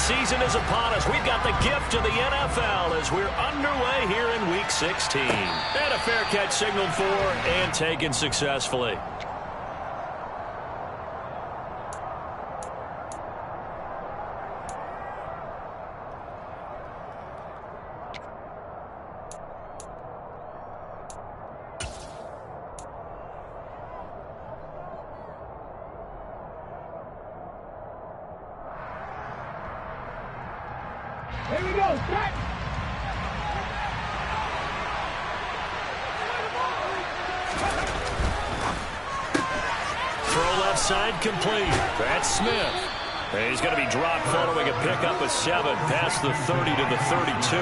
season is upon us. We've got the gift of the NFL as we're underway here in Week 16. And a fair catch signaled for and taken successfully. Here we go, set! Throw left side complete. That's Smith. He's going to be dropped following a pickup of 7 past the 30 to the 32.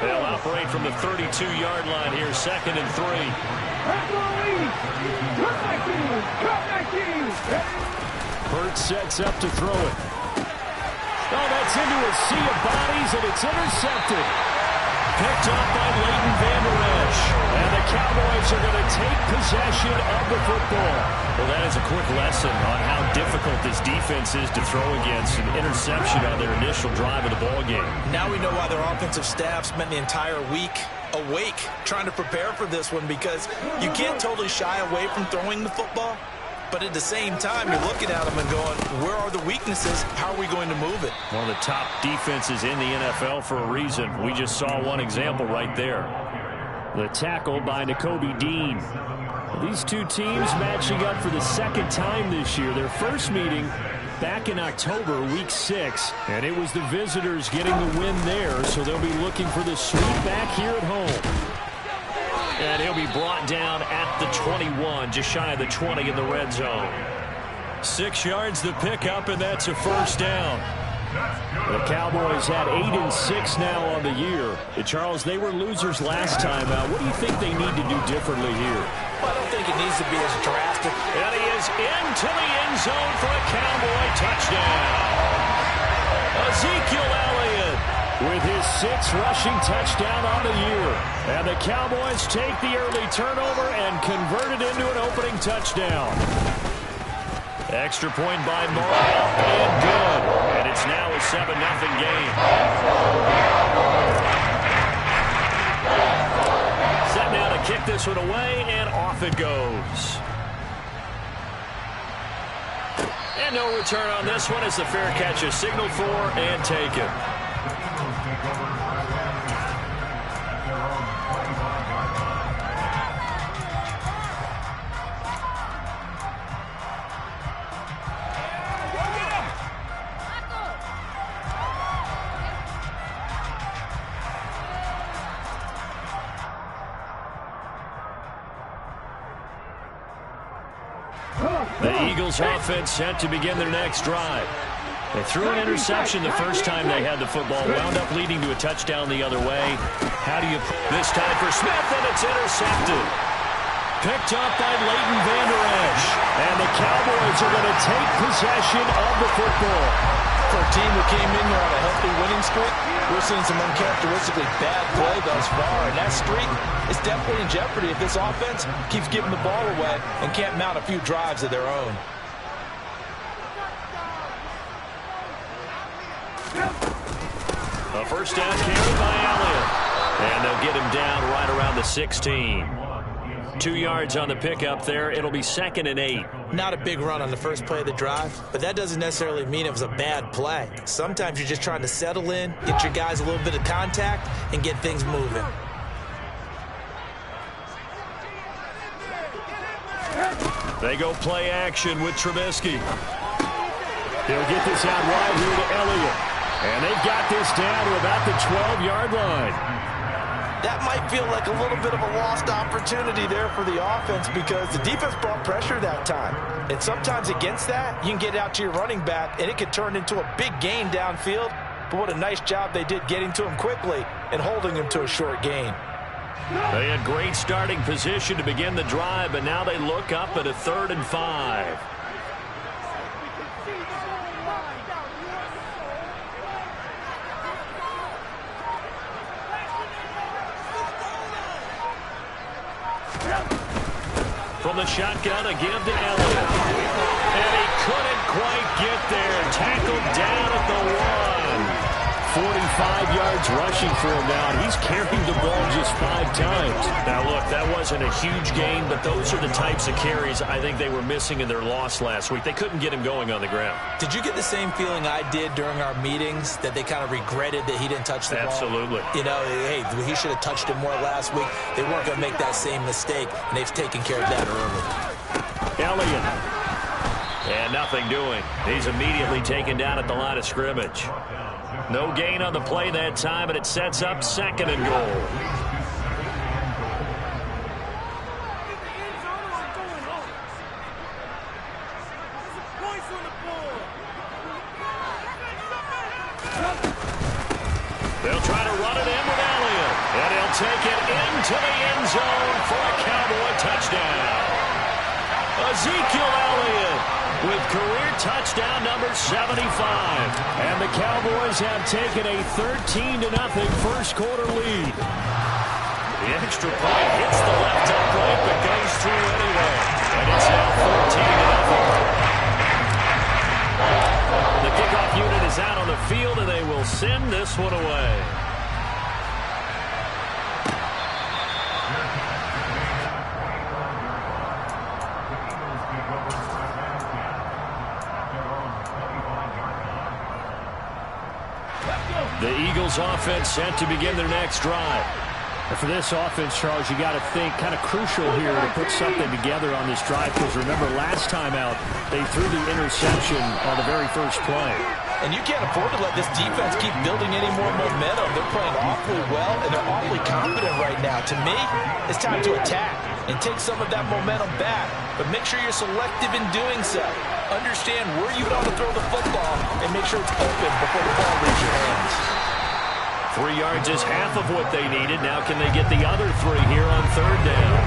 They'll operate from the 32-yard line here, 2nd and 3. Hurt sets up to throw it. Oh, that's into a sea of bodies, and it's intercepted. Picked up by Leighton Vander Esch. And the Cowboys are going to take possession of the football. Well, that is a quick lesson on how difficult this defense is to throw against. An interception on their initial drive of the ballgame. Now we know why their offensive staff spent the entire week awake trying to prepare for this one, because you can't totally shy away from throwing the football. But at the same time, you're looking at them and going, where are the weaknesses? How are we going to move it? One of the top defenses in the NFL for a reason. We just saw one example right there. The tackle by Nakobe Dean. These two teams matching up for the second time this year. Their first meeting back in October, Week 6. And it was the visitors getting the win there, so they'll be looking for the sweep back here at home. And he'll be brought down at the 21, just shy of the 20 in the red zone. 6 yards the pickup, and that's a first down. The Cowboys had 8 and 6 now on the year. Charles, they were losers last time out. What do you think they need to do differently here? Well, I don't think it needs to be as drastic. And he is into the end zone for a Cowboy touchdown. Ezekiel Elliott with his 6th rushing touchdown on the year. And the Cowboys take the early turnover and convert it into an opening touchdown. Extra point by Morrell, and good. And it's now a 7-0 game. Set now to kick this one away, and off it goes. And no return on this one as the fair catch is signaled for and taken. The Eagles offense set to begin their next drive. They threw an interception the first time they had the football, wound up leading to a touchdown the other way. How do you this time for Smith, and it's intercepted. Picked up by Leighton Vander Esch. And the Cowboys are going to take possession of the football. For a team who came in here on a healthy winning streak, we're seeing some uncharacteristically bad play thus far, and that streak is definitely in jeopardy if this offense keeps giving the ball away and can't mount a few drives of their own. A first down carry by Elliott. And they'll get him down right around the 16. 2 yards on the pickup there. It'll be 2nd and 8. Not a big run on the first play of the drive, but that doesn't necessarily mean it was a bad play. Sometimes you're just trying to settle in, get your guys a little bit of contact, and get things moving. They go play action with Trubisky. He'll get this out wide here to Elliott. And they've got this down to about the 12-yard line. That might feel like a little bit of a lost opportunity there for the offense because the defense brought pressure that time. And sometimes against that, you can get out to your running back, and it could turn into a big gain downfield. But what a nice job they did getting to him quickly and holding him to a short gain. They had great starting position to begin the drive, but now they look up at a 3rd and 5. From the shotgun, a give to Elliott. And he couldn't quite get there. Tackled down at the 1. 5 yards rushing for him now, and he's carrying the ball just 5 times. Now, look, that wasn't a huge gain, but those are the types of carries I think they were missing in their loss last week. They couldn't get him going on the ground. Did you get the same feeling I did during our meetings, that they kind of regretted that he didn't touch the ball? Absolutely. You know, hey, he should have touched it more last week. They weren't going to make that same mistake, and they've taken care of that early. Elliott. And nothing doing. He's immediately taken down at the line of scrimmage. No gain on the play that time, and it sets up 2nd and goal. They'll try to run it in with Elliott. And he'll take it into the end zone for a Cowboy touchdown. Ezekiel Elliott with career touchdown number 75. And the Cowboys have taken a 13-0 first quarter lead. The extra point hits the left upright but goes through anyway. And it's now 14-0. The kickoff unit is out on the field, and they will send this one away. The Eagles offense set to begin their next drive. And for this offense, Charles, you got to think kind of crucial here to put something together on this drive, because remember last time out they threw the interception on the very first play. And you can't afford to let this defense keep building any more momentum. They're playing awfully well, and they're awfully confident right now. To me, it's time to attack and take some of that momentum back, but make sure you're selective in doing so. Understand where you want to throw the football and make sure it's open before the ball leaves your hands. 3 yards is half of what they needed. Now can they get the other 3 here on 3rd down?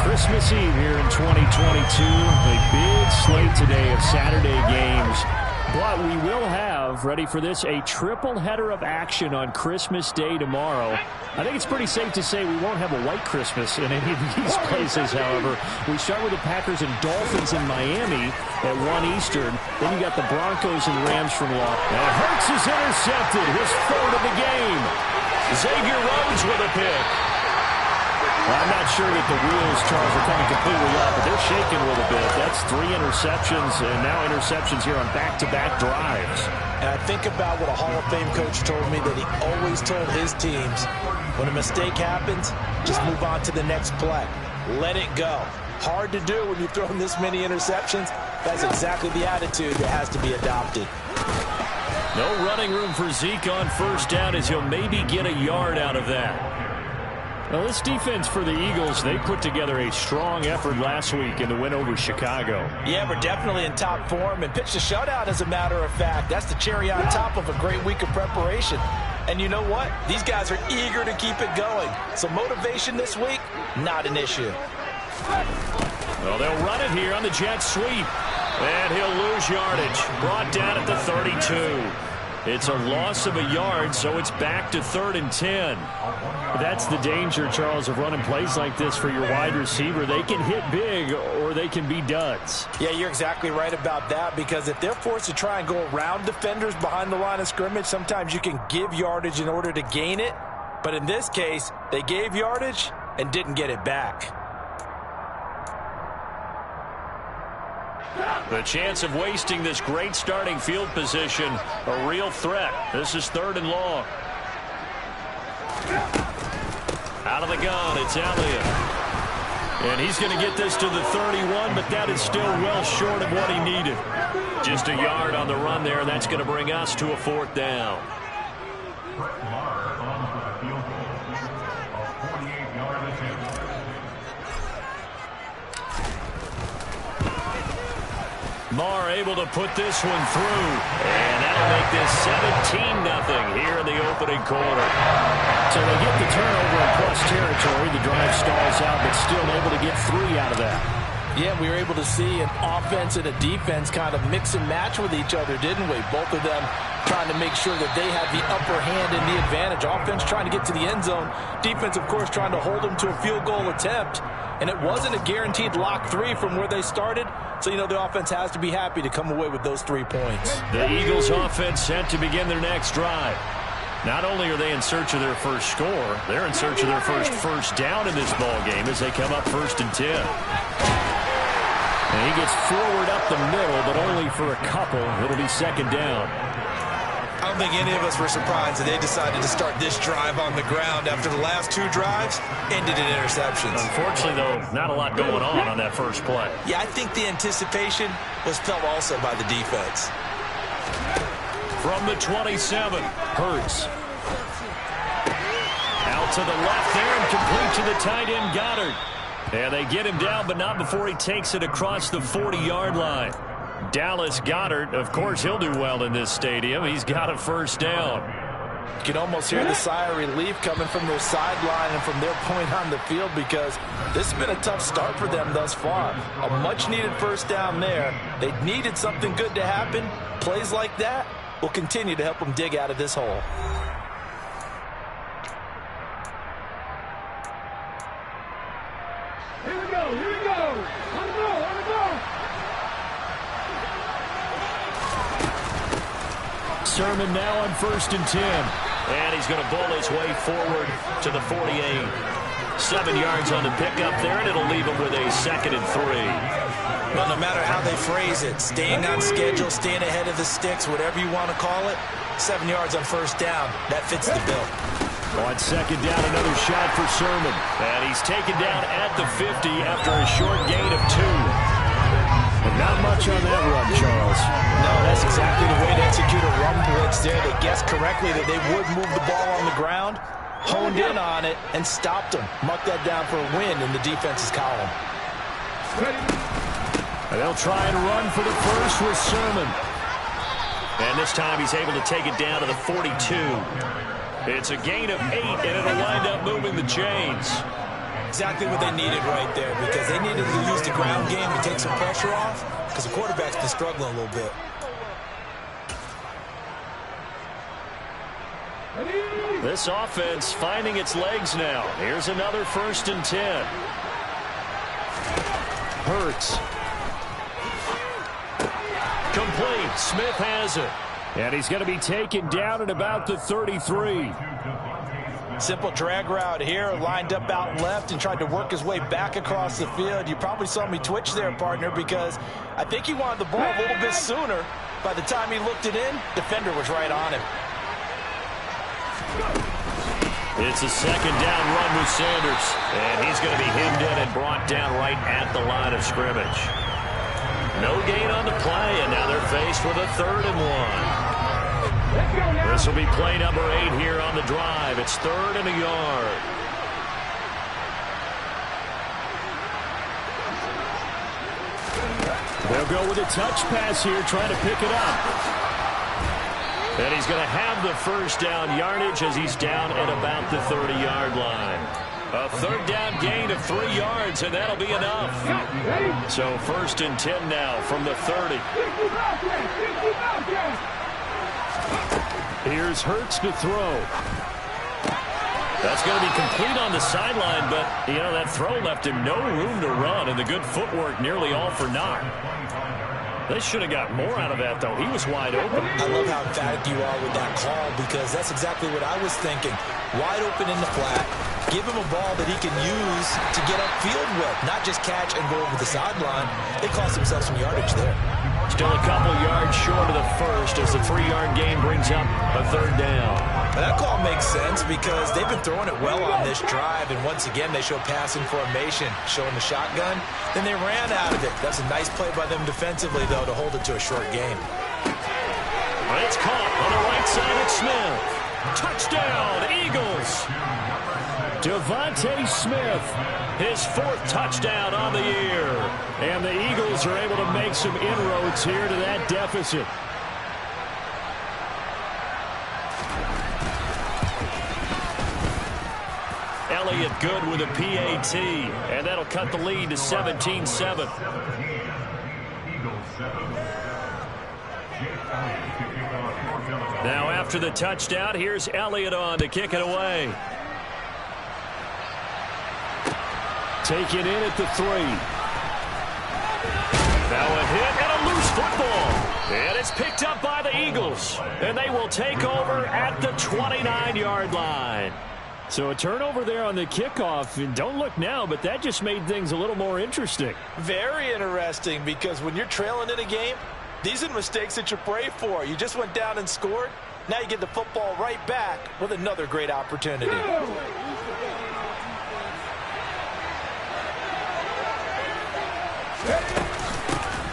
Christmas Eve here in 2022. A big slate today of Saturday games. But we will have, ready for this, a triple header of action on Christmas Day tomorrow. I think it's pretty safe to say we won't have a white Christmas in any of these places, however. We start with the Packers and Dolphins in Miami at 1 Eastern. Then you got the Broncos and Rams from Los Angeles. And Hurts is intercepted, his 3rd of the game. Xavier Rhodes with a pick. Well, I'm not sure that the wheels, Charles, are coming completely off, but they're shaking a little bit. That's 3 interceptions, and now interceptions here on back-to-back drives. And I think about what a Hall of Fame coach told me, that he always told his teams, when a mistake happens, just move on to the next play. Let it go. Hard to do when you've thrown this many interceptions. That's exactly the attitude that has to be adopted. No running room for Zeke on 1st down, as he'll maybe get a yard out of that. Well, this defense for the Eagles, they put together a strong effort last week in the win over Chicago. Yeah, we're definitely in top form and pitched a shutout, as a matter of fact. That's the cherry on top of a great week of preparation. And you know what? These guys are eager to keep it going. So motivation this week, not an issue. Well, they'll run it here on the jet sweep. And he'll lose yardage. Brought down at the 32. It's a loss of a yard, so it's back to 3rd and 10. That's the danger, Charles, of running plays like this for your wide receiver. They can hit big, or they can be duds. Yeah, you're exactly right about that, because if they're forced to try and go around defenders behind the line of scrimmage, sometimes you can give yardage in order to gain it. But in this case, they gave yardage and didn't get it back. The chance of wasting this great starting field position, a real threat. This is 3rd and long. Out of the gun, it's Elliott. And he's going to get this to the 31, but that is still well short of what he needed. Just a yard on the run there, and that's going to bring us to a 4th down. Marr able to put this one through. And that'll make this 17-0 here in the opening quarter. So they get the turnover in plus territory. The drive stalls out, but still able to get 3 out of that. Yeah, we were able to see an offense and a defense kind of mix and match with each other, didn't we? Both of them trying to make sure that they have the upper hand and the advantage. Offense trying to get to the end zone. Defense, of course, trying to hold them to a field goal attempt. And it wasn't a guaranteed lock 3 from where they started. So, you know, the offense has to be happy to come away with those 3 points. The Eagles offense set to begin their next drive. Not only are they in search of their first score, they're in search of their first down in this ball game as they come up 1st and 10. And he gets forward up the middle, but only for a couple. It'll be 2nd down. I don't think any of us were surprised that they decided to start this drive on the ground after the last 2 drives ended in interceptions. Unfortunately, though, not a lot going on that first play. Yeah, I think the anticipation was felt also by the defense. From the 27, Hurts. Out to the left there and complete to the tight end, Goddard. And they get him down, but not before he takes it across the 40-yard line. Dallas Goedert, of course, he'll do well in this stadium. He's got a 1st down. You can almost hear the sigh of relief coming from their sideline and from their point on the field because this has been a tough start for them thus far. A much-needed 1st down there. They needed something good to happen. Plays like that will continue to help them dig out of this hole. Here we go, here we go. On the go, on the go. Sermon now on 1st and 10. And he's going to bull his way forward to the 48. 7 yards on the pickup there, and it'll leave him with a 2nd and 3. Well, no matter how they phrase it, staying on schedule, staying ahead of the sticks, whatever you want to call it, 7 yards on 1st down, that fits the bill. On 2nd down, another shot for Sermon. And he's taken down at the 50 after a short gain of 2. And not much on that run, Charles. No, that's exactly the way to execute a run blitz there. They guessed correctly that they would move the ball on the ground, honed in on it, and stopped them. Mucked that down for a win in the defense's column. And they'll try and run for the first with Sermon. And this time he's able to take it down to the 42. It's a gain of 8, and it'll wind up moving the chains. Exactly what they needed right there because they needed to use the ground game to take some pressure off because the quarterback's been struggling a little bit. This offense finding its legs now. Here's another 1st and 10. Hurts. Complete. Smith has it. And he's going to be taken down at about the 33. Simple drag route here, lined up out left and tried to work his way back across the field. You probably saw me twitch there, partner, because I think he wanted the ball a little bit sooner. By the time he looked it in, defender was right on him. It's a 2nd down run with Sanders. And he's going to be hemmed in and brought down right at the line of scrimmage. No gain on the play, and now they're faced with a 3rd and 1. This will be play number 8 here on the drive. It's 3rd and a yard. They'll go with a touch pass here, trying to pick it up. And he's going to have the 1st down yardage as he's down at about the 30-yard line. A 3rd down gain of 3 yards, and that'll be enough. So 1st and 10 now from the 30. Here's Hurts to throw. That's going to be complete on the sideline, but, you know, that throw left him no room to run, and the good footwork nearly all for naught. They should have got more out of that, though. He was wide open. I love how emphatic you are with that call because that's exactly what I was thinking. Wide open in the flat. Give him a ball that he can use to get upfield with, not just catch and go over the sideline. They cost themselves some yardage there. Still a couple yards short of the first as the 3-yard gain brings up a 3rd down. Now that call makes sense because they've been throwing it well on this drive, and once again they show passing formation, showing the shotgun. Then they ran out of it. That's a nice play by them defensively, though, to hold it to a short gain. It's caught on the right side of Smith. Touchdown, Eagles. Devontae Smith, his 4th touchdown on the year. And the Eagles are able to make some inroads here to that deficit. Elliott good with a PAT, and that'll cut the lead to 17-7. Now after the touchdown, here's Elliott on to kick it away. Taken in at the 3. Now a hit and a loose football. And it's picked up by the Eagles. And they will take over at the 29-yard line. So a turnover there on the kickoff. And don't look now, but that just made things a little more interesting. Very interesting, because when you're trailing in a game, these are the mistakes that you pray for. You just went down and scored. Now you get the football right back with another great opportunity.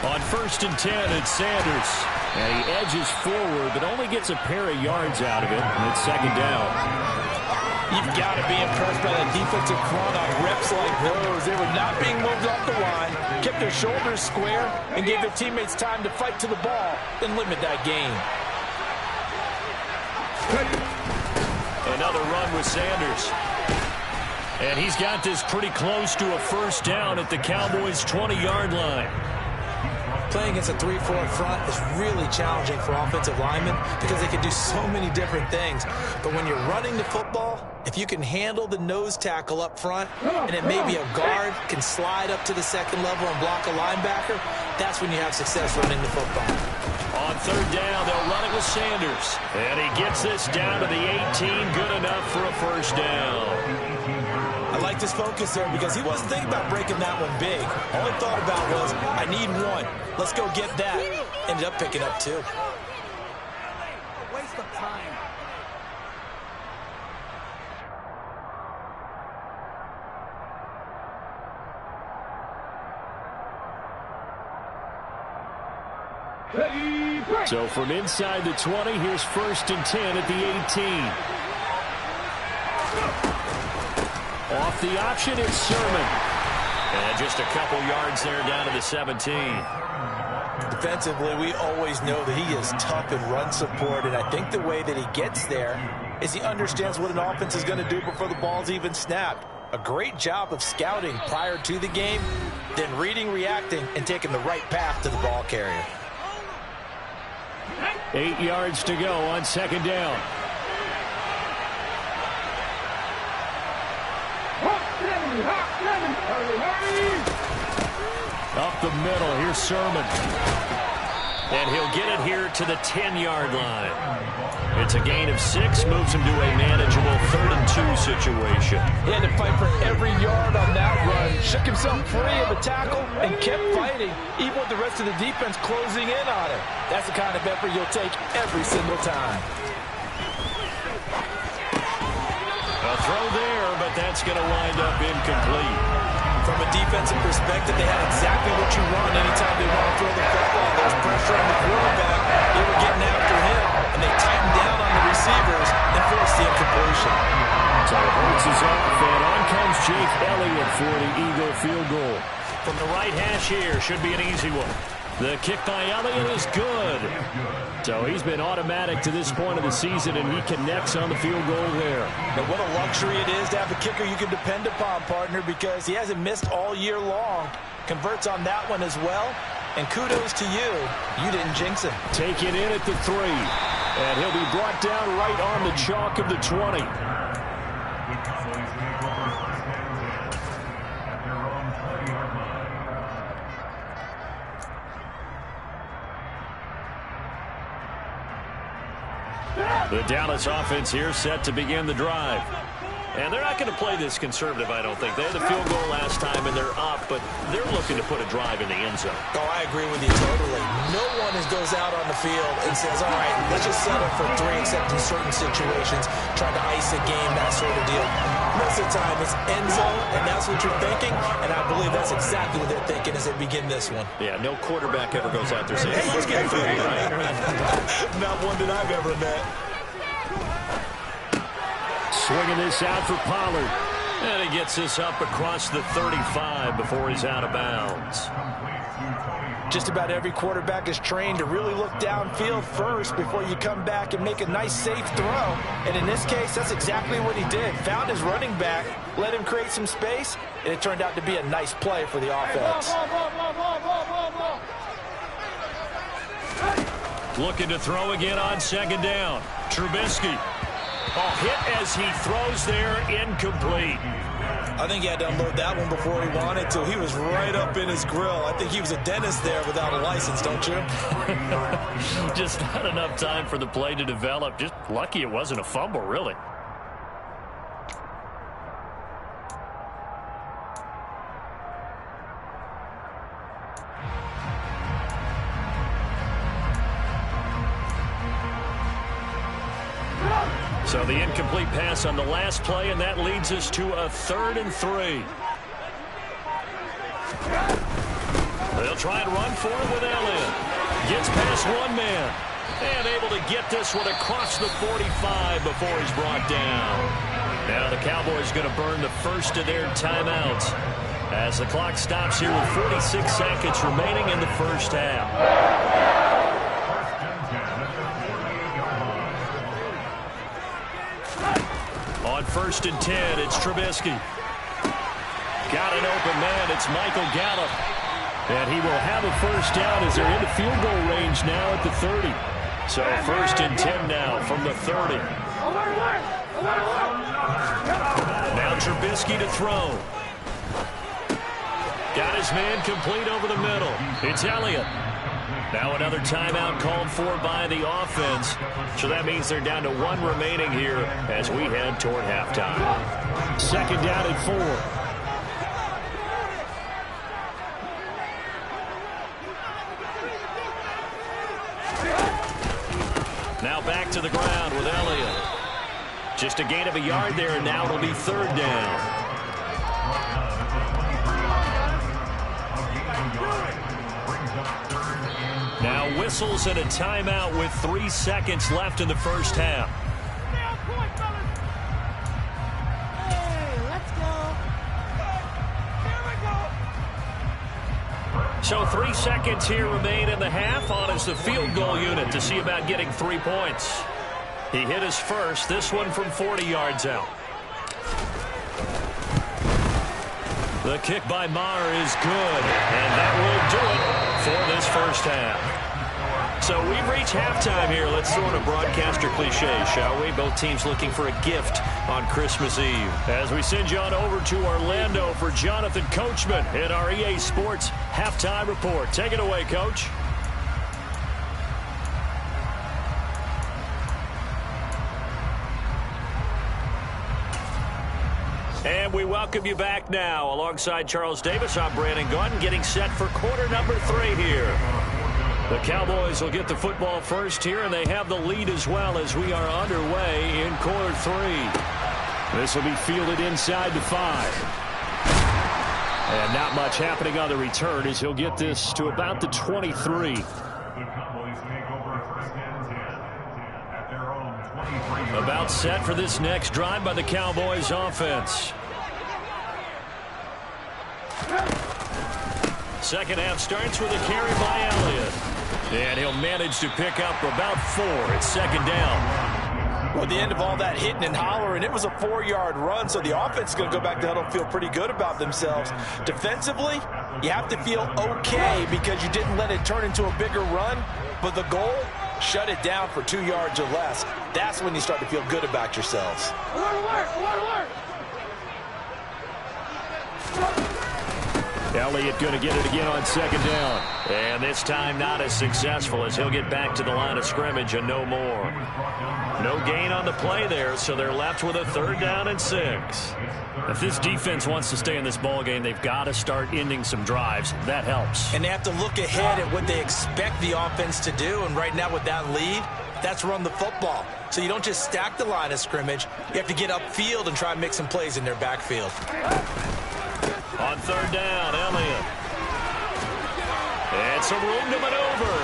On 1st and 10, it's Sanders. And he edges forward, but only gets a pair of yards out of it. And it's 2nd down. You've got to be impressed by that defensive front on reps like those. They were not being moved off the line, kept their shoulders square, and gave their teammates time to fight to the ball and limit that gain. Another run with Sanders. And he's got this pretty close to a 1st down at the Cowboys' 20-yard line. Playing against a 3-4 front is really challenging for offensive linemen because they can do so many different things. But when you're running the football, if you can handle the nose tackle up front, and it may be a guard can slide up to the 2nd level and block a linebacker, that's when you have success running the football. On 3rd down, they'll run it with Sanders. And he gets this down to the 18, good enough for a 1st down. I like this focus there because he wasn't thinking about breaking that one big. All he thought about was, I need one. Let's go get that. Ended up picking up 2. Waste of time. So from inside the 20, here's 1st and 10 at the 18. Off the option, it's Sermon. And just a couple yards there down to the 17. Defensively, we always know that he is tough in run support, and I think the way that he gets there is he understands what an offense is going to do before the ball's even snapped. A great job of scouting prior to the game, then reading, reacting, and taking the right path to the ball carrier. 8 yards to go on 2nd down. Up the middle, here's Sermon. And he'll get it here to the 10-yard line. It's a gain of 6, moves him to a manageable 3rd and 2 situation. He had to fight for every yard on that run. Shook himself free of the tackle and kept fighting, even with the rest of the defense closing in on him. That's the kind of effort you'll take every single time. A throw there, but that's going to wind up incomplete. From a defensive perspective, they had exactly what you want anytime they want to throw the football. There's pressure on the quarterback. They were getting after him, and they tightened down on the receivers and forced the incompletion. So Hurts is off, and on comes Jake Elliott for the Eagle field goal. From the right hash here, should be an easy one. The kick by Elliott is good. So he's been automatic to this point of the season, and he connects on the field goal there. And what a luxury it is to have a kicker you can depend upon, partner, because he hasn't missed all year long. Converts on that one as well. And kudos to you. You didn't jinx him. Take it in at the 3. And he'll be brought down right on the chalk of the 20. The Dallas offense here set to begin the drive. And they're not going to play this conservative, I don't think. They had the field goal last time, and they're up, but they're looking to put a drive in the end zone. Oh, I agree with you totally. No one goes out on the field and says, all right, let's just settle for 3, except in certain situations, trying to ice a game, that sort of deal. Most of the time, it's end zone, and that's what you're thinking, and I believe that's exactly what they're thinking as they begin this one. Yeah, no quarterback ever goes out there saying, hey, let's get 3, right? Not one that I've ever met. Swinging this out for Pollard. And he gets this up across the 35 before he's out of bounds. Just about every quarterback is trained to really look downfield first before you come back and make a nice, safe throw. And in this case, that's exactly what he did. Found his running back, let him create some space, and it turned out to be a nice play for the offense. Looking to throw again on 2nd down. Trubisky. Oh, hit as he throws there, incomplete. I think he had to unload that one before he wanted to. He was right up in his grill. I think he was a dentist there without a license, don't you? Just not enough time for the play to develop. Just lucky it wasn't a fumble, really. So the incomplete pass on the last play, and that leads us to a 3rd and 3. They'll try and run for it with Elliott. Gets past one man. And able to get this one across the 45 before he's brought down. Now the Cowboys going to burn the first of their timeouts as the clock stops here with 46 seconds remaining in the first half. On 1st and 10, it's Trubisky. Got an open man. It's Michael Gallup. And he will have a first down as they're into field goal range now at the 30. So 1st and 10 now from the 30. Now Trubisky to throw. Got his man complete over the middle. It's Elliott. Now another timeout called for by the offense. So that means they're down to 1 remaining here as we head toward halftime. 2nd down and 4. Now back to the ground with Elliott. Just a gain of a yard there, and now it'll be 3rd down. Now whistles and a timeout with 3 seconds left in the first half. So 3 seconds here remain in the half. On is the field goal unit to see about getting 3 points. He hit his first, this one from 40 yards out. The kick by Maher is good, and that will do it for this first half. So we've reached halftime here. Let's throw in a broadcaster cliche, shall we? Both teams looking for a gift on Christmas Eve. As we send you on over to Orlando for Jonathan Coachman in our EA Sports Halftime Report. Take it away, Coach. And we welcome you back now. Alongside Charles Davis, I'm Brandon Gaudin, getting set for quarter number 3 here. The Cowboys will get the football first here, and they have the lead as well as we are underway in quarter 3. This will be fielded inside the 5. And not much happening on the return as he'll get this to about the 23. About set for this next drive by the Cowboys offense. Second half starts with a carry by Elliott. And he'll manage to pick up about 4. It's 2nd down. Well, at the end of all that hitting and hollering, it was a 4-yard run, so the offense is going to go back to huddle and feel pretty good about themselves. Defensively, you have to feel okay because you didn't let it turn into a bigger run, but the goal, shut it down for 2 yards or less. That's when you start to feel good about yourselves. Alert! Elliott going to get it again on 2nd down. And this time not as successful as he'll get back to the line of scrimmage and no more. No gain on the play there, so they're left with a 3rd down and 6. If this defense wants to stay in this ballgame, they've got to start ending some drives. That helps. And they have to look ahead at what they expect the offense to do, and right now with that lead, that's run the football. So you don't just stack the line of scrimmage. You have to get upfield and try and make some plays in their backfield. On 3rd down, Elliott. And some room to maneuver.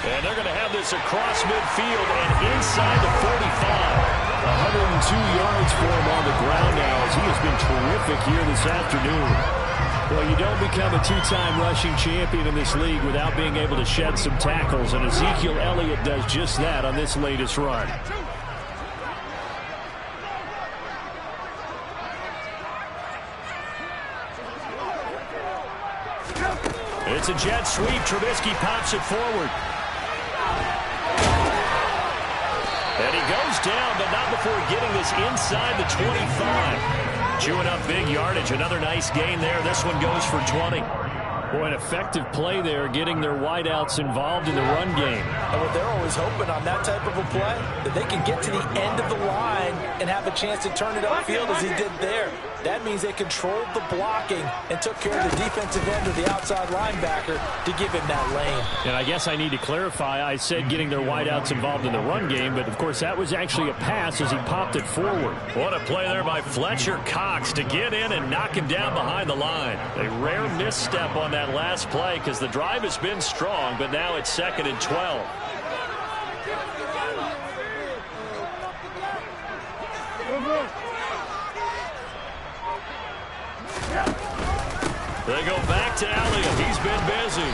And they're going to have this across midfield and inside the 45. 102 yards for him on the ground now as he has been terrific here this afternoon. Well, you don't become a 2-time rushing champion in this league without being able to shed some tackles, and Ezekiel Elliott does just that on this latest run. It's a jet sweep. Trubisky pops it forward. And he goes down, but not before getting this inside the 25. Chewing up big yardage. Another nice gain there. This one goes for 20. Boy, an effective play there, getting their wideouts involved in the run game. And what they're always hoping on that type of a play, that they can get to the end of the line and have a chance to turn it upfield as he did there. That means they controlled the blocking and took care of the defensive end of the outside linebacker to give him that lane. And I guess I need to clarify, I said getting their wideouts involved in the run game, but of course that was actually a pass as he popped it forward. What a play there by Fletcher Cox to get in and knock him down behind the line. A rare misstep on that last play because the drive has been strong, but now it's 2nd and 12. They go back to Elliott. He's been busy.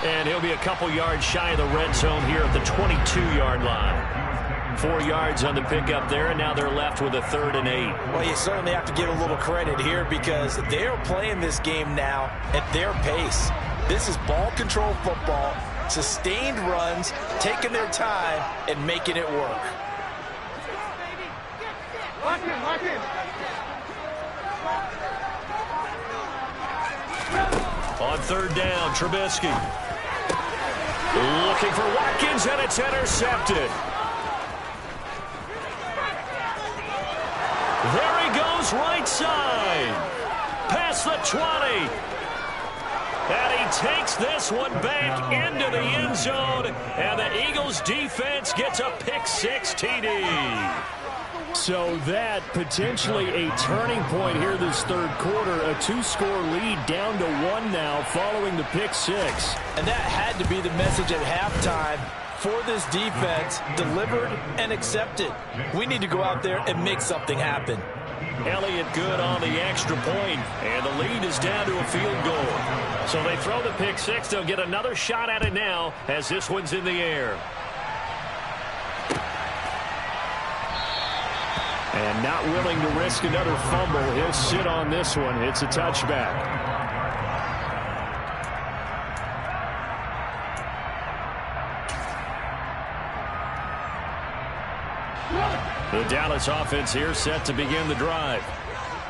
And he'll be a couple yards shy of the red zone here at the 22-yard line. 4 yards on the pickup there, and now they're left with a 3rd and 8. Well, you certainly have to give a little credit here because they're playing this game now at their pace. This is ball control football, sustained runs, taking their time, and making it work. Lock in. On 3rd down, Trubisky. Looking for Watkins, and it's intercepted. There he goes, right side. Past the 20. And he takes this one back into the end zone. And the Eagles defense gets a pick-6 TD. So that potentially a turning point here this 3rd quarter. A 2-score lead down to 1 now following the pick-6. And that had to be the message at halftime for this defense, delivered and accepted. We need to go out there and make something happen. Elliott good on the extra point, and the lead is down to a field goal. So they throw the pick-6. They'll get another shot at it now as this one's in the air. And not willing to risk another fumble. He'll sit on this one. It's a touchback. The Dallas offense here set to begin the drive.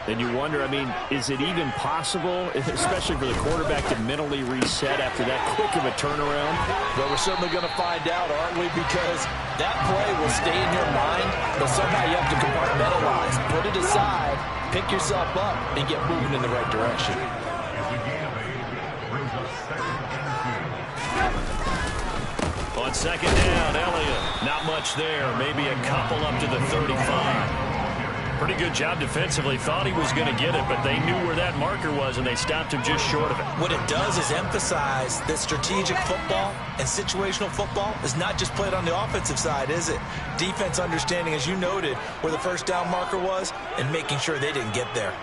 And you wonder, I mean, is it even possible, especially for the quarterback, to mentally reset after that quick of a turnaround? Well, we're certainly going to find out, aren't we? Because that play will stay in your mind, but somehow you have to compartmentalize. Put it aside, pick yourself up, and get moving in the right direction. On 2nd down, Elliott. Not much there. Maybe a couple up to the 35. Pretty good job defensively. Thought he was going to get it, but they knew where that marker was, and they stopped him just short of it. What it does is emphasize that strategic football and situational football is not just played on the offensive side, is it? Defense understanding, as you noted, where the 1st down marker was and making sure they didn't get there.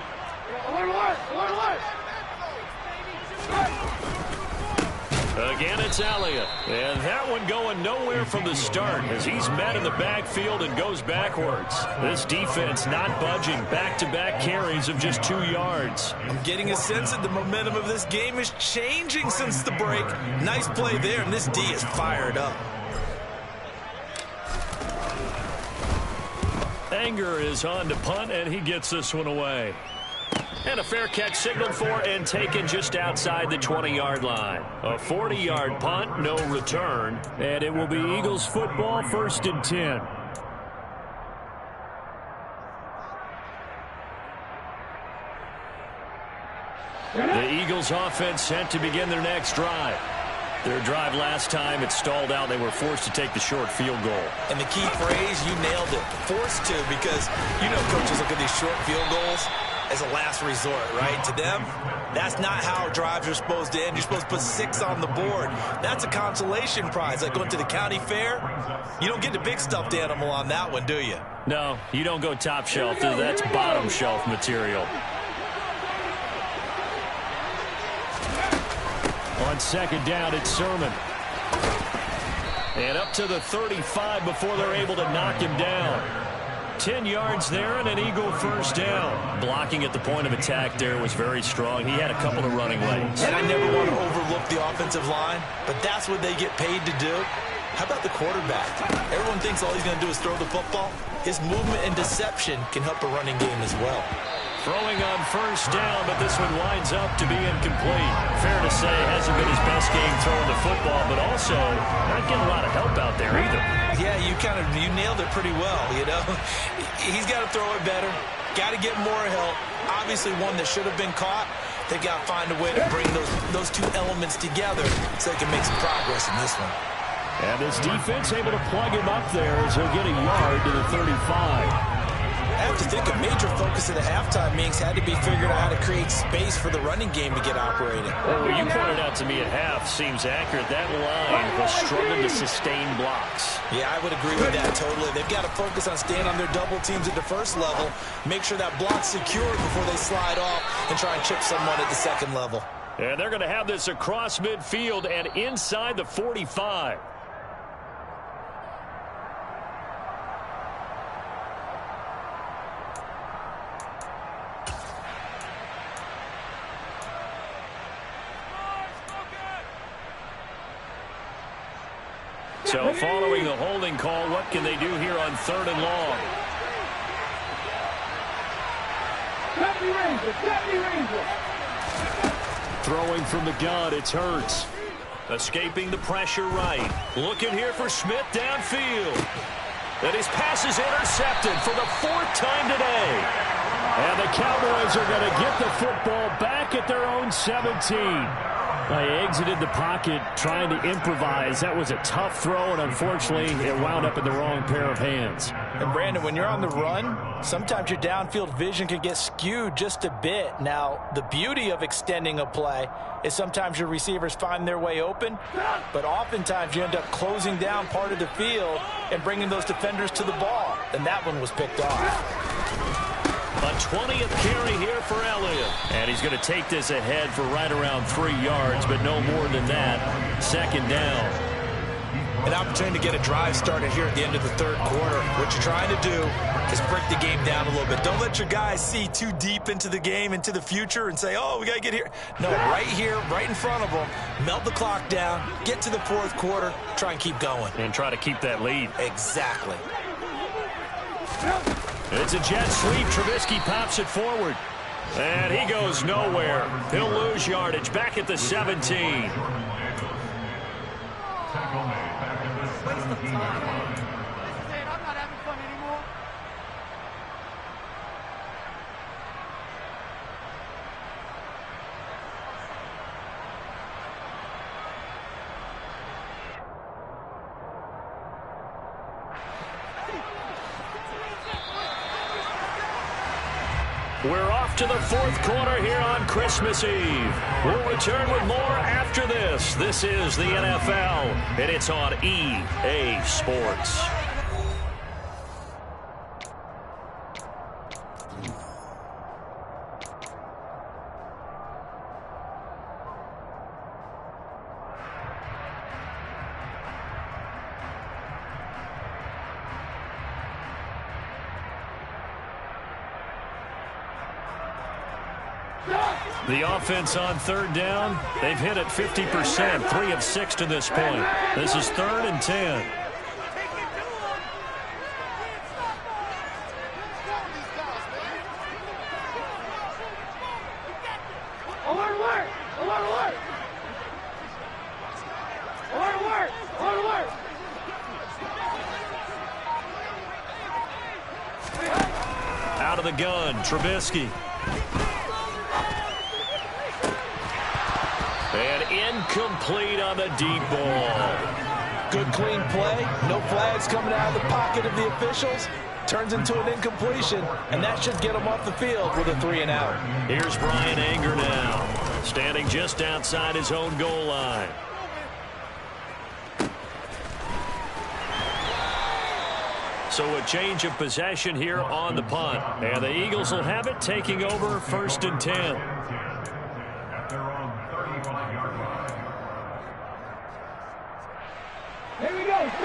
Again, it's Elliott. And that one going nowhere from the start as he's met in the backfield and goes backwards. This defense not budging. Back-to-back carries of just 2 yards. I'm getting a sense that the momentum of this game is changing since the break. Nice play there, and this D is fired up. Anger is on to punt, and he gets this one away. And a fair catch signaled for and taken just outside the 20-yard line. A 40-yard punt, no return. And it will be Eagles football, 1st and 10. The Eagles offense set to begin their next drive. Their drive last time, it stalled out. They were forced to take the short field goal. And the key phrase, you nailed it. Forced to, because you know coaches look at these short field goals as a last resort, right? To them, that's not how drives are supposed to end. You're supposed to put 6 on the board. That's a consolation prize. Like going to the county fair, you don't get the big stuffed animal on that one, do you? No, you don't go top shelf. That's bottom shelf material. On 2nd down, it's Sermon. And up to the 35 before they're able to knock him down. 10 yards there and an Eagle 1st down. Blocking at the point of attack there was very strong. He had a couple of running lanes. And I never want to overlook the offensive line, but that's what they get paid to do. How about the quarterback? Everyone thinks all he's going to do is throw the football. His movement and deception can help a running game as well. Throwing on first down, but this one winds up to be incomplete. Fair to say, hasn't been his best game throwing the football, but also not getting a lot of help out there either. Yeah, you nailed it pretty well, you know. He's got to throw it better. Got to get more help. Obviously one that should have been caught. They've got to find a way to bring those two elements together so they can make some progress in this one. And this defense able to plug him up there as he'll get a yard to the 35. I have to think a major focus of the halftime meetings had to be figuring out how to create space for the running game to get operating. Well, what you pointed out to me at half seems accurate. That line has struggled to sustain blocks. Yeah, I would agree with that totally. They've got to focus on staying on their double teams at the first level, make sure that block's secure before they slide off and try and chip someone at the second level. And they're going to have this across midfield and inside the 45. So following the holding call, what can they do here on 3rd and long? Throwing from the gun, it's Hurts. Escaping the pressure right. Looking here for Smith downfield. And his pass is intercepted for the 4th time today. And the Cowboys are going to get the football back at their own 17. They exited the pocket trying to improvise. That was a tough throw, and unfortunately, it wound up in the wrong pair of hands. And, Brandon, when you're on the run, sometimes your downfield vision can get skewed just a bit. Now, the beauty of extending a play is sometimes your receivers find their way open, but oftentimes you end up closing down part of the field and bringing those defenders to the ball, and that one was picked off. A 20th carry here for Elliott. And he's going to take this ahead for right around 3 yards, but no more than that. 2nd down. An opportunity to get a drive started here at the end of the 3rd quarter. What you're trying to do is break the game down a little bit. Don't let your guys see too deep into the game, into the future, and say, oh, we got to get here. No, right here, right in front of them, melt the clock down, get to the 4th quarter, try and keep going. And try to keep that lead. Exactly. It's a jet sweep. Trubisky pops it forward. And he goes nowhere. He'll lose yardage back at the 17. We're off to the 4th quarter here on Christmas Eve. We'll return with more after this. This is the NFL, and it's on EA Sports. The offense on 3rd down, they've hit it 50%, 3 of 6 to this point. This is 3rd and 10. Out of the gun, Trubisky. And incomplete on the deep ball. Good clean play. No flags coming out of the pocket of the officials. Turns into an incompletion, and that should get him off the field with a 3 and out. Here's Brian Anger now, standing just outside his own goal line. So a change of possession here on the punt. And the Eagles will have it, taking over 1st and 10.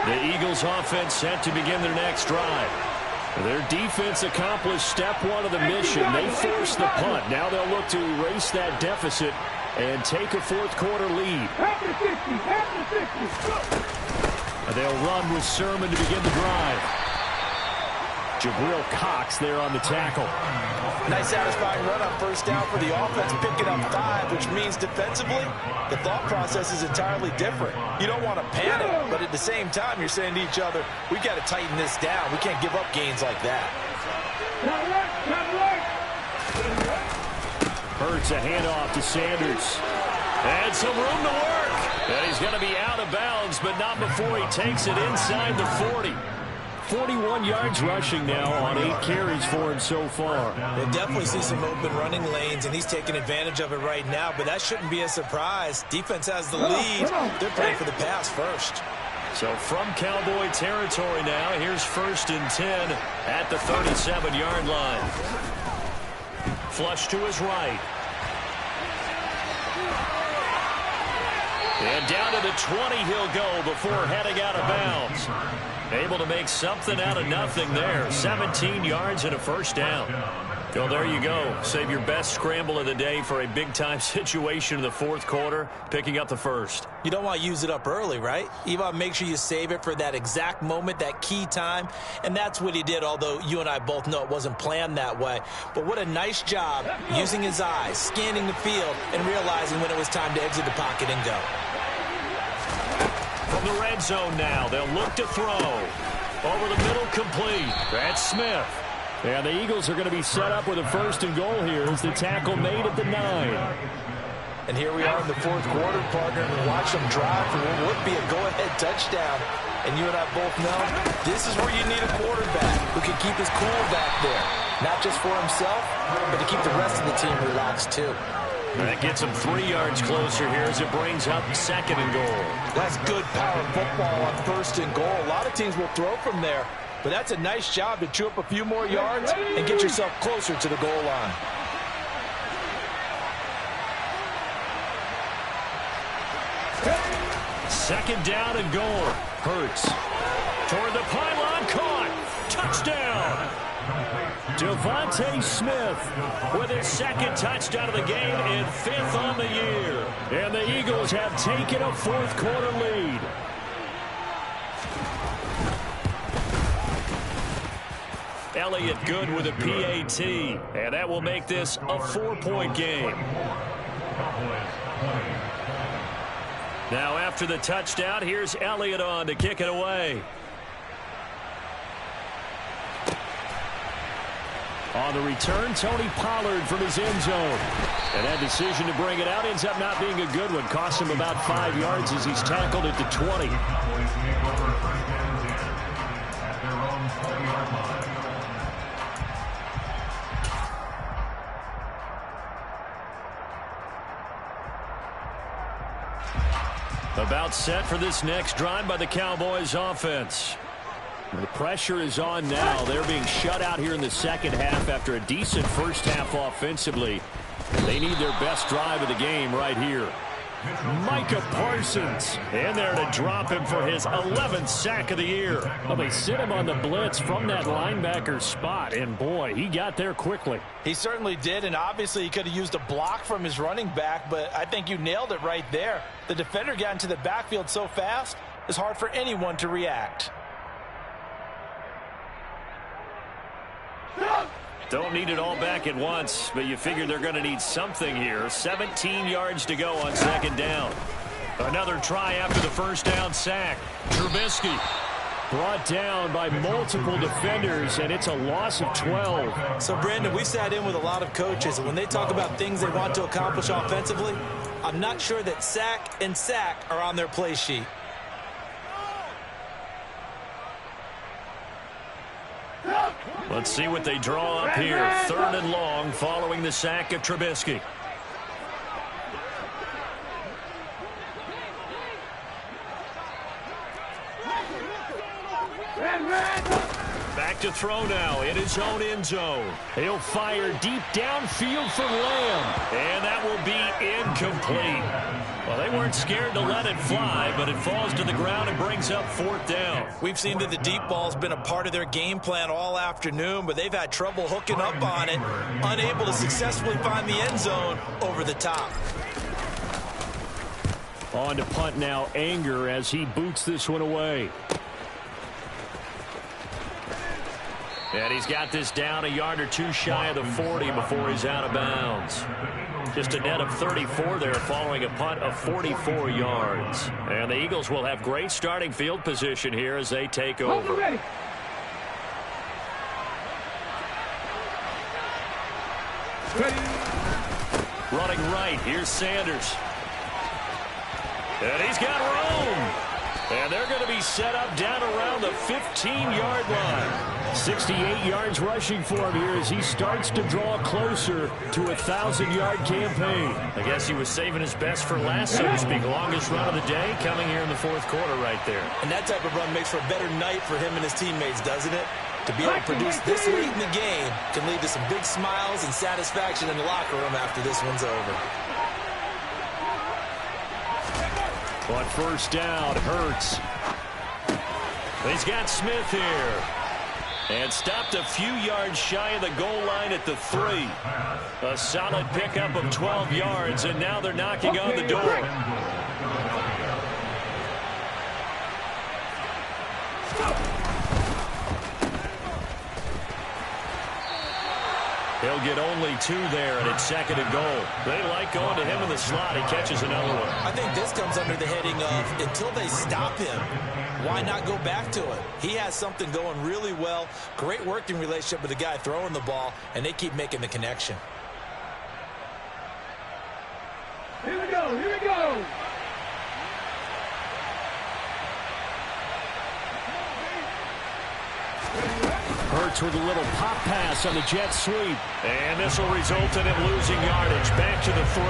The Eagles offense set to begin their next drive. Their defense accomplished step 1 of the mission. They forced the punt. Now they'll look to erase that deficit and take a 4th quarter lead. They'll run with Sermon to begin the drive. Jabril Cox there on the tackle. Nice satisfying run on first down for the offense, picking up 5, which means defensively, the thought process is entirely different. You don't want to panic, but at the same time, you're saying to each other, we've got to tighten this down. We can't give up gains like that. Hurts a handoff to Sanders. And some room to work. And he's going to be out of bounds, but not before he takes it inside the 40. 41 yards rushing now on 8 carries for him so far. We'll definitely see some open running lanes, and he's taking advantage of it right now, but that shouldn't be a surprise. Defense has the lead. They're playing for the pass first. So from Cowboy territory now, here's 1st and 10 at the 37-yard line. Flush to his right. And down to the 20 he'll go before heading out of bounds. Able to make something out of nothing there. 17 yards and a first down. Well, there you go. Save your best scramble of the day for a big-time situation in the 4th quarter, picking up the first. You don't want to use it up early, right? You want to make sure you save it for that exact moment, that key time, and that's what he did, although you and I both know it wasn't planned that way. But what a nice job using his eyes, scanning the field, and realizing when it was time to exit the pocket and go. From the red zone now, they'll look to throw. Over the middle, complete. That's Smith. And the Eagles are going to be set up with a 1st and goal here as the tackle made at the 9. And here we are in the 4th quarter, partner, and watch them drive for what would be a go-ahead touchdown. And you and I both know this is where you need a quarterback who can keep his cool back there. Not just for himself, but to keep the rest of the team relaxed, too. That gets him 3 yards closer here as it brings up 2nd and goal. That's good power football on 1st and goal. A lot of teams will throw from there, but that's a nice job to chew up a few more yards and get yourself closer to the goal line. Second down and goal. Hurts toward the pylon, caught. Touchdown. Devontae Smith with his 2nd touchdown of the game and 5th on the year. And the Eagles have taken a 4th quarter lead. Elliott good with a PAT, and that will make this a 4-point game. Now after the touchdown, here's Elliott on to kick it away. On the return, Tony Pollard from his end zone. And that decision to bring it out ends up not being a good one. Costs him about 5 yards as he's tackled at the 20. About set for this next drive by the Cowboys offense. The pressure is on now. They're being shut out here in the 2nd half after a decent first half offensively. They need their best drive of the game right here. Micah Parsons in there to drop him for his 11th sack of the year. Well, they sit him on the blitz from that linebacker spot, and boy, he got there quickly. He certainly did, and obviously he could have used a block from his running back, but I think you nailed it right there. The defender got into the backfield so fast, it's hard for anyone to react. Don't need it all back at once, but you figure they're going to need something here. 17 yards to go on 2nd down. Another try after the first down sack. Trubisky brought down by multiple defenders, and it's a loss of 12. So, Brandon, we sat in with a lot of coaches, and when they talk about things they want to accomplish offensively, I'm not sure that sack and sack are on their play sheet. Let's see what they draw up here. 3rd and long following the sack of Trubisky. Back to throw now in his own end zone. He'll fire deep downfield for Lamb, and that will be incomplete. Well, they weren't scared to let it fly, but it falls to the ground and brings up 4th down. We've seen that the deep ball's been a part of their game plan all afternoon, but they've had trouble hooking up on it, unable to successfully find the end zone over the top. On to punt now, Anger, as he boots this one away. And he's got this down a yard or two shy of the 40 before he's out of bounds. Just a net of 34 there following a punt of 44 yards. And the Eagles will have great starting field position here as they take over. Running right, here's Sanders. And he's got room. And they're going to be set up down around the 15-yard line. 68 yards rushing for him here as he starts to draw closer to a 1,000-yard campaign. I guess he was saving his best for last, so to speak. Longest run of the day coming here in the fourth quarter right there. And that type of run makes for a better night for him and his teammates, doesn't it? To be able to produce this late in the game can lead to some big smiles and satisfaction in the locker room after this one's over. On first down, Hurts. He's got Smith here. And stopped a few yards shy of the goal line at the 3. A solid pickup of 12 yards, and now they're knocking on the door. He'll get only 2 there, and it's second and goal. They like going to him in the slot. He catches another one. I think this comes under the heading of until they stop him, why not go back to it? He has something going really well. Great working relationship with the guy throwing the ball, and they keep making the connection. Here we go, here we go. Hurts with a little pop pass on the jet sweep. And this will result in him losing yardage. Back to the 3.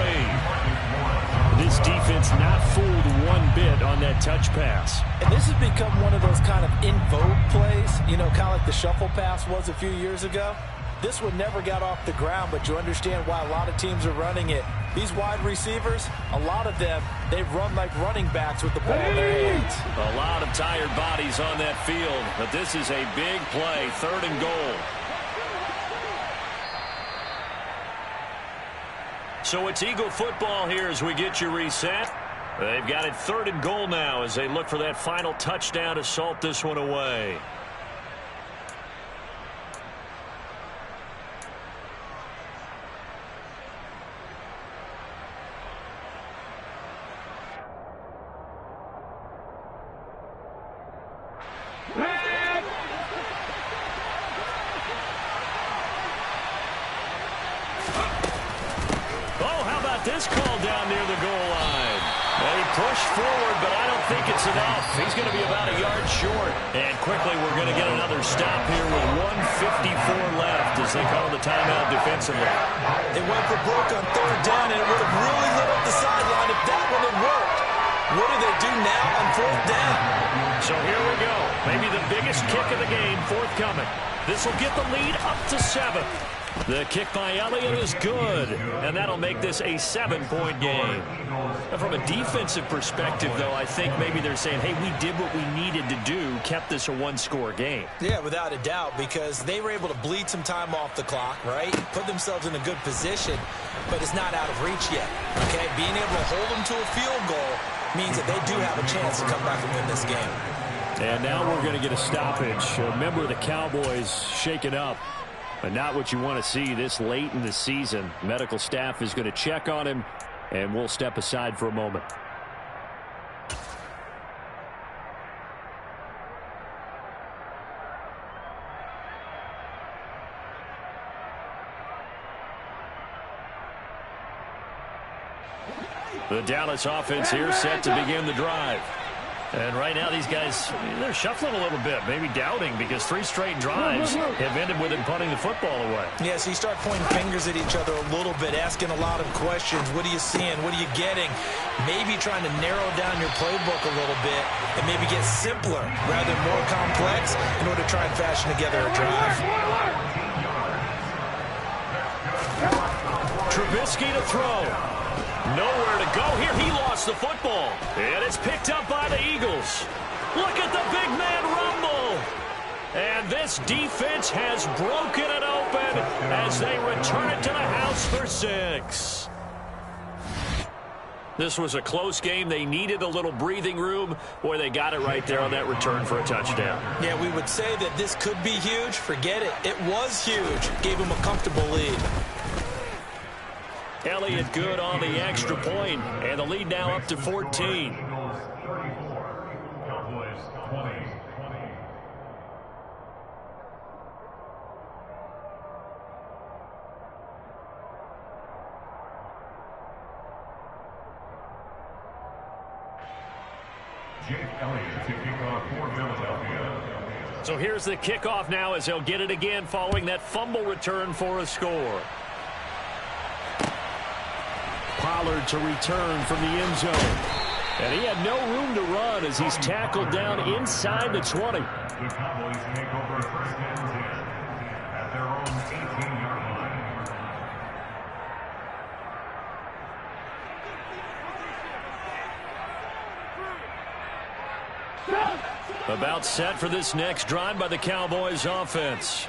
This defense not fooled one bit on that touch pass. And this has become one of those kind of in vogue plays, you know, kind of like the shuffle pass was a few years ago. This one never got off the ground, but you understand why a lot of teams are running it. These wide receivers, a lot of them, they run like running backs with the ball in their hands. A lot of tired bodies on that field, but this is a big play, 3rd and goal. So it's Eagle football here as we get you reset. They've got it 3rd and goal now as they look for that final touchdown to salt this one away. This call down near the goal line. They push forward, but I don't think it's enough. He's going to be about a yard short. And quickly, we're going to get another stop here with 1:54 left as they call the timeout defensively. They went for broke on 3rd down, and it would have really lit up the sideline if that one had worked. What do they do now on 4th down? So here we go. Maybe the biggest kick of the game forthcoming. This will get the lead up to 7. The kick by Elliott is good, and that'll make this a 7-point game. And from a defensive perspective, though, I think maybe they're saying, hey, we did what we needed to do, kept this a 1-score game. Yeah, without a doubt, because they were able to bleed some time off the clock, right? Put themselves in a good position, but it's not out of reach yet, okay? Being able to hold them to a field goal means that they do have a chance to come back and win this game. And now we're going to get a stoppage. A member of the Cowboys shaken up. But not what you want to see this late in the season. Medical staff is going to check on him, and we'll step aside for a moment. The Dallas offense here set to begin the drive. And right now these guys, they're shuffling a little bit, maybe doubting, because 3 straight drives have ended with him punting the football away. Yeah, so you start pointing fingers at each other a little bit, asking a lot of questions. What are you seeing? What are you getting? Maybe trying to narrow down your playbook a little bit and maybe get simpler rather than more complex in order to try and fashion together a drive. Trubisky to throw. Nowhere to go here. He lost the football. And it's picked up by the Eagles. Look at the big man rumble. And this defense has broken it open as they return it to the house for 6. This was a close game. They needed a little breathing room. Boy, they got it right there on that return for a touchdown. Yeah, we would say that this could be huge. Forget it. It was huge. Gave them a comfortable lead. Elliott good on the extra point, and the lead now up to 14. So here's the kickoff now as he'll get it again following that fumble return for a score. Pollard to return from the end zone. And he had no room to run as he's tackled down inside the 20. The Cowboys take over first and 10 at their own 18-yard line. About set for this next drive by the Cowboys offense.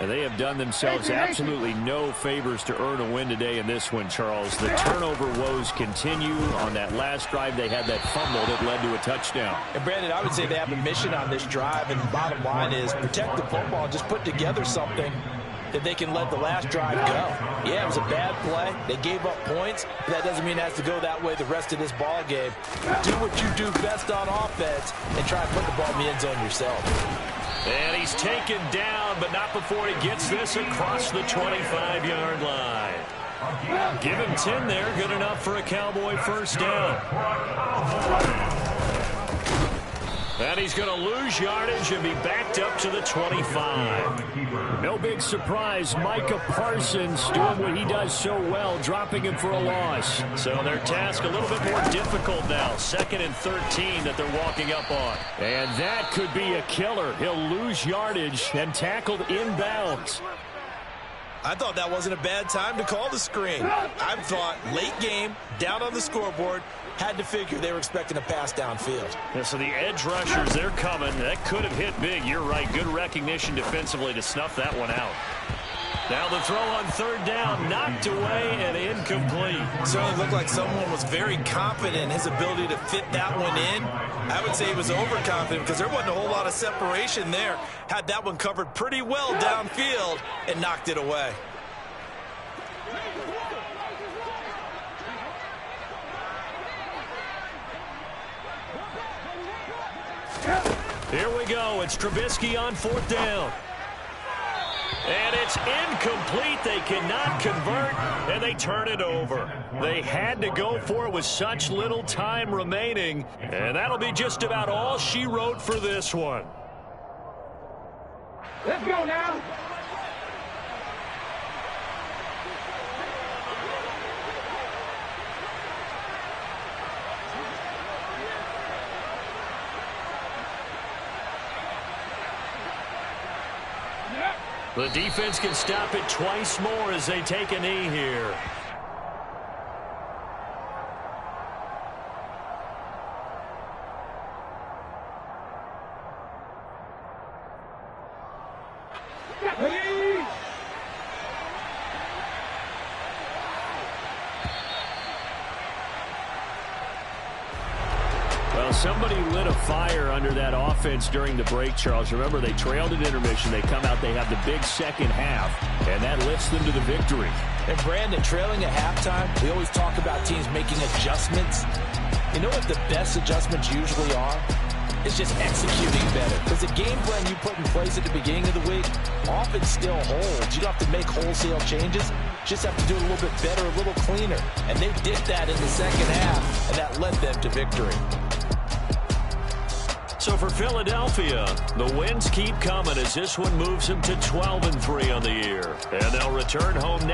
And they have done themselves absolutely no favors to earn a win today in this one, Charles. The turnover woes continue. On that last drive, they had that fumble that led to a touchdown. And, Brandon, I would say they have a mission on this drive, and the bottom line is protect the football, just put together something that they can let the last drive go. Yeah, it was a bad play. They gave up points, but that doesn't mean it has to go that way the rest of this ball game. Do what you do best on offense and try and put the ball in the end zone yourself. And he's taken down, but not before he gets this across the 25-yard line. Give him 10 there. Good enough for a Cowboy first down. And he's going to lose yardage and be backed up to the 25. No big surprise. Micah Parsons doing what he does so well, dropping him for a loss. So their task a little bit more difficult now. 2nd and 13 that they're walking up on. And that could be a killer. He'll lose yardage and tackled inbounds. I thought that wasn't a bad time to call the screen. I thought late game, down on the scoreboard, had to figure they were expecting a pass downfield. Yeah, so the edge rushers, they're coming. That could have hit big. You're right. Good recognition defensively to snuff that one out. Now the throw on 3rd down, knocked away and incomplete. Certainly looked like someone was very confident in his ability to fit that one in. I would say he was overconfident because there wasn't a whole lot of separation there. Had that one covered pretty well downfield and knocked it away. Here we go. It's Trubisky on 4th down. And it's incomplete. They cannot convert, and they turn it over. They had to go for it with such little time remaining, and that'll be just about all she wrote for this one. Let's go now. The defense can stop it twice more as they take a knee here. Somebody lit a fire under that offense during the break, Charles. Remember, they trailed at intermission. They come out, they have the big second half, and that lifts them to the victory. And, Brandon, trailing at halftime, we always talk about teams making adjustments. You know what the best adjustments usually are? It's just executing better. Because the game plan you put in place at the beginning of the week often still holds. You don't have to make wholesale changes. Just have to do it a little bit better, a little cleaner. And they did that in the second half, and that led them to victory. So for Philadelphia, the wins keep coming as this one moves them to 12-3 on the year. And they'll return home next.